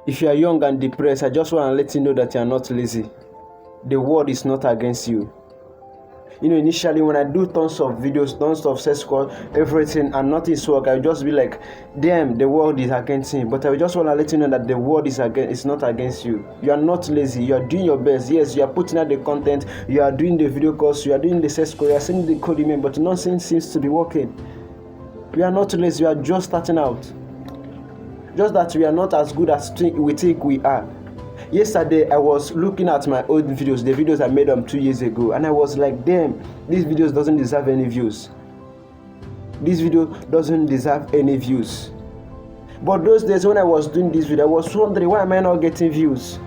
If you are young and depressed, I just want to let you know that you are not lazy. The world is not against you. Initially when I do tons of videos, tons of search calls, everything, and nothing's work, I'll just be like, damn, the world is against me. But I just want to let you know that the world is not against you. You are not lazy. You are doing your best. Yes, you are putting out the content, you are doing the video calls, you are doing the search call, you are sending the code email, but nothing seems to be working. We are not lazy. We are just starting out. Just that we are not as good as we think we are. Yesterday, I was looking at my old videos, the videos I made 2 years ago, and I was like, damn, this video doesn't deserve any views. This video doesn't deserve any views. But those days when I was doing this video, I was wondering, why am I not getting views?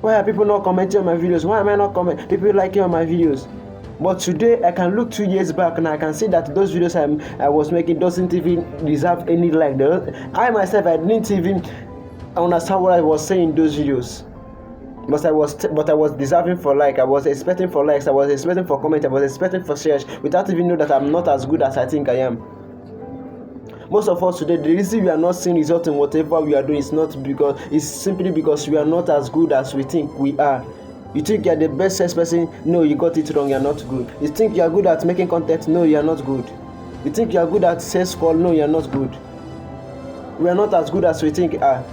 Why are people not commenting on my videos? Why am I not commenting? People liking on my videos? But today, I can look 2 years back and I can see that those videos I was making doesn't even deserve any like. I myself, I didn't even understand what I was saying in those videos. But I was deserving for like. I was expecting for likes. I was expecting for comments. I was expecting for shares, without even know that I'm not as good as I think I am. Most of us today, the reason we are not seeing results in whatever we are doing is simply because we are not as good as we think we are. You think you are the best salesperson? No, you got it wrong. You are not good. You think you are good at making content? No, you are not good. You think you are good at sales call? No, you are not good. We are not as good as we think we are.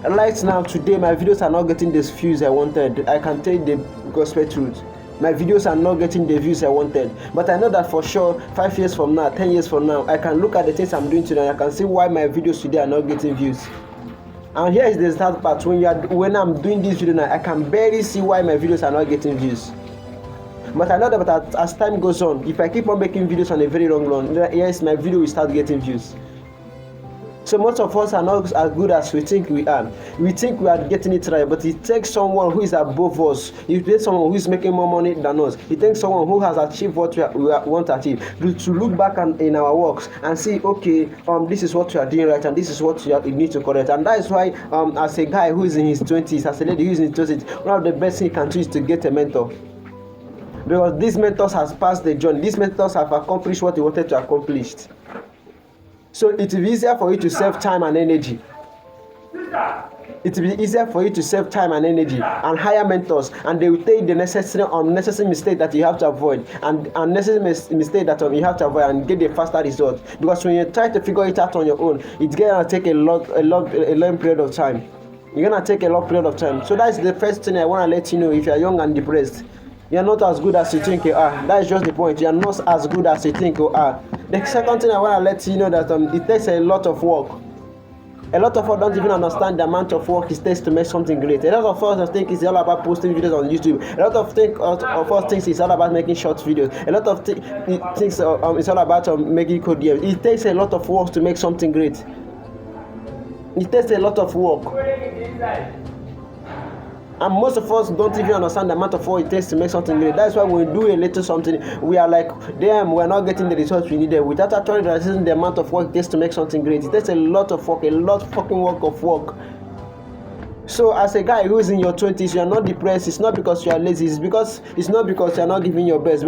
Right now, today, my videos are not getting the views I wanted. I can tell you the gospel truth. My videos are not getting the views I wanted. But I know that for sure, 5 years from now, 10 years from now, I can look at the things I'm doing today and I can see why my videos today are not getting views. And here is the sad part. When I'm doing this video now, I can barely see why my videos are not getting views. But I know that as time goes on, if I keep on making videos on a very long run, yes, my video will start getting views. So most of us are not as good as we think we are. We think we are getting it right, but it takes someone who is above us. It takes someone who is making more money than us. It takes someone who has achieved what we want to achieve to look back in our works and see, okay, this is what we are doing right, and this is what you need to correct. And that is why, as a guy who is in his 20s, as a lady who is in his 20s, one of the best things you can do is to get a mentor. Because these mentors has passed the journey. These mentors have accomplished what they wanted to accomplish. So it will be easier for you to save time and energy. It will be easier for you to save time and energy and hire mentors, and they will take the necessary unnecessary mistake that you have to avoid, and unnecessary mistake that you have to avoid, and get the faster result. Because when you try to figure it out on your own, it's gonna take a long period of time. You're gonna take a long period of time. So that's the first thing I wanna let you know. If you're young and depressed, you're not as good as you think you are. That is just the point. You're not as good as you think you are. The second thing I want to let you know that it takes a lot of work. A lot of us don't even understand the amount of work it takes to make something great. A lot of us think it's all about posting videos on YouTube. A lot of us think it's all about making short videos. A lot of things it's all about making code games. It takes a lot of work to make something great. It takes a lot of work. And most of us don't even understand the amount of work it takes to make something great. That's why when we do a little something, we are like, damn, we're not getting the results we needed. Without actually realizing the amount of work it takes to make something great. It takes a lot of work, a lot fucking work of work. So as a guy who is in your 20s, you are not depressed. It's not because you are lazy. It's not because you are not giving your best.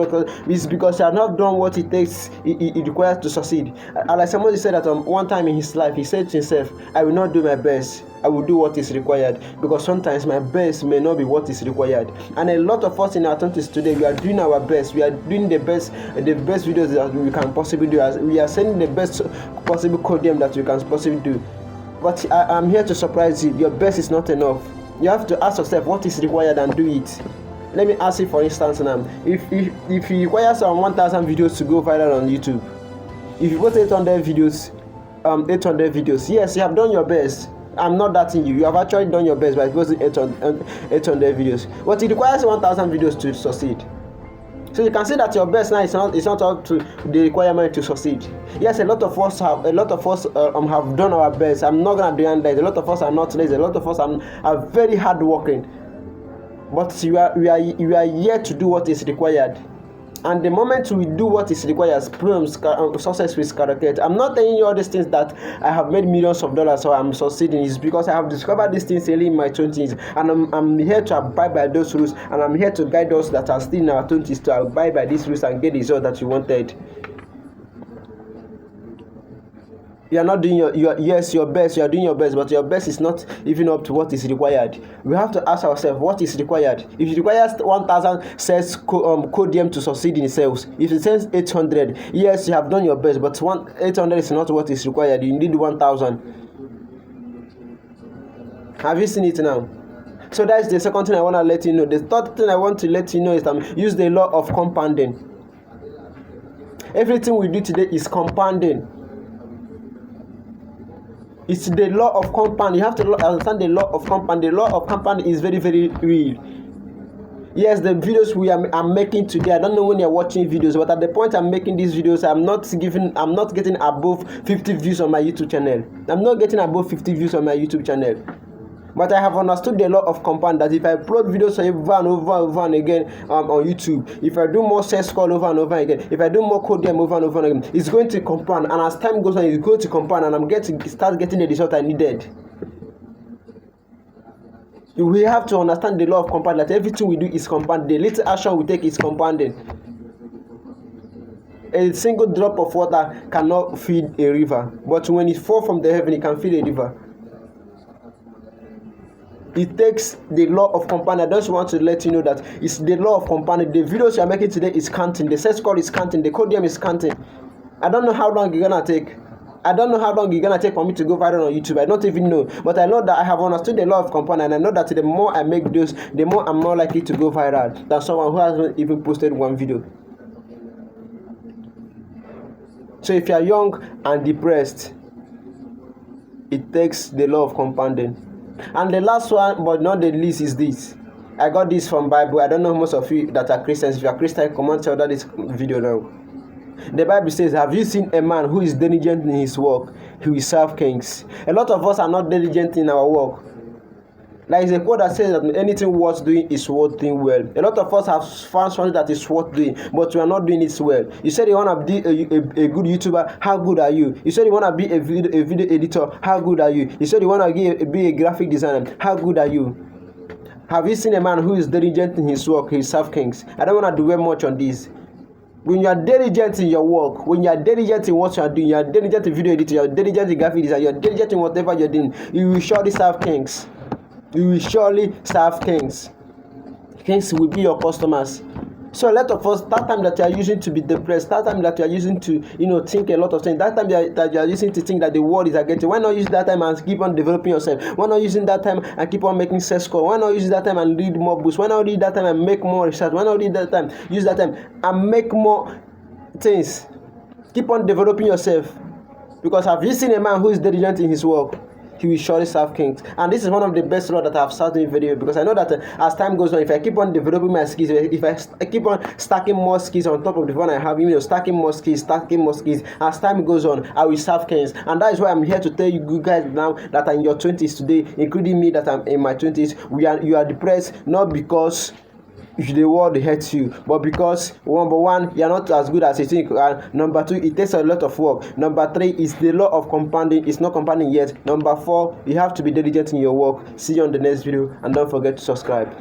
It's because you have not done what it takes. It requires to succeed. And like somebody said that one time in his life, he said to himself, "I will not do my best. I will do what is required." Because sometimes my best may not be what is required. And a lot of us in our 20s today, we are doing our best. We are doing the best videos that we can possibly do. We are sending the best possible code that we can possibly do. But I'm here to surprise you. Your best is not enough. You have to ask yourself what is required and do it. Let me ask you, for instance, now, if you require some 1,000 videos to go viral on YouTube, if you post 800 videos, yes, you have done your best. I'm not doubting you. You have actually done your best by posting 800 videos. But it requires 1,000 videos to succeed. So you can see that your best now is not up to the requirement to succeed. Yes, a lot of us have done our best. I'm not gonna deny that. A lot of us are not lazy. A lot of us are very hardworking. But we are yet to do what is required. And the moment we do what is required, success will skyrocket. I'm not telling you all these things that I have made millions of dollars or I'm succeeding. It's because I have discovered these things early in my 20s. And I'm here to abide by those rules. And I'm here to guide those that are still in our 20s to abide by these rules and get the result that you wanted. You are not doing your best. You are doing your best, but your best is not even up to what is required. We have to ask ourselves what is required. If it requires 1,000 sales codium to succeed in sales, if it says 800, yes, you have done your best, but 800 is not what is required. You need 1,000. Have you seen it now? So that's the second thing I want to let you know. The third thing I want to let you know is that use the law of compounding. Everything we do today is compounding. It's the law of compound. You have to understand the law of compound. The law of compound is very, very real. Yes, the videos I'm making today, I don't know when you're watching videos, but at the point I'm making these videos, I'm not getting above 50 views on my YouTube channel. I'm not getting above 50 views on my YouTube channel. But I have understood the law of compound, that if I upload videos over and over and again on YouTube, if I do more sales call over and over again, if I do more coding over and over again, it's going to compound. And as time goes on, it's going to compound, and I'm going to start getting the result I needed. We have to understand the law of compound, that everything we do is compound. The little action we take is compounding. A single drop of water cannot feed a river, but when it falls from the heaven, it can feed a river. It takes the law of compound. I just want to let you know that it's the law of compounding. The videos you are making today is counting. The search code is counting. The codium is counting. I don't know how long it's gonna take. I don't know how long it's gonna take for me to go viral on YouTube. I don't even know. But I know that I have understood the law of compound, and I know that the more I make videos, the more I'm more likely to go viral than someone who hasn't even posted one video. So if you are young and depressed, it takes the law of compounding. And the last one, but not the least, is this. I got this from Bible. I don't know most of you that are Christians. If you are Christian, come on, tell that this video now. The Bible says, have you seen a man who is diligent in his work? He will serve kings. A lot of us are not diligent in our work. There is a quote that says that anything worth doing is worth doing well. A lot of us have found something that is worth doing, but we are not doing it well. You said you want to be a good YouTuber. How good are you? You said you want to be a video editor. How good are you? You said you want to be a graphic designer. How good are you? Have you seen a man who is diligent in his work? He serves kings. I don't want to dwell much on this. When you are diligent in your work, when you are diligent in what you are doing, you are diligent in video editing, you are diligent in graphic design, you are diligent in whatever you're doing, you will surely serve kings. You will surely serve kings. Kings will be your customers. So a lot of us, that time that you are using to be depressed, that time that you are using to, think a lot of things, that time that you are using to think that the world is against you, why not use that time and keep on developing yourself? Why not using that time and keep on making sales calls? Why not use that time and read more books? Why not read that time and make more research? Why not read that time, use that time and make more things? Keep on developing yourself. Because have you seen a man who is diligent in his work? He will surely serve kings. And this is one of the best laws that I have started in video, because I know that as time goes on, if I keep on developing my skills, if I keep on stacking more skills on top of the one I have, stacking more skills, as time goes on, I will serve kings. And that is why I'm here to tell you guys now that are in your 20s today, including me that I'm in my 20s, you are depressed, not because the world hurts you, but because number one, you're not as good as you think, and number two, it takes a lot of work. Number three is the law of compounding. It's not compounding yet. Number four, you have to be diligent in your work. See you on the next video, and don't forget to subscribe.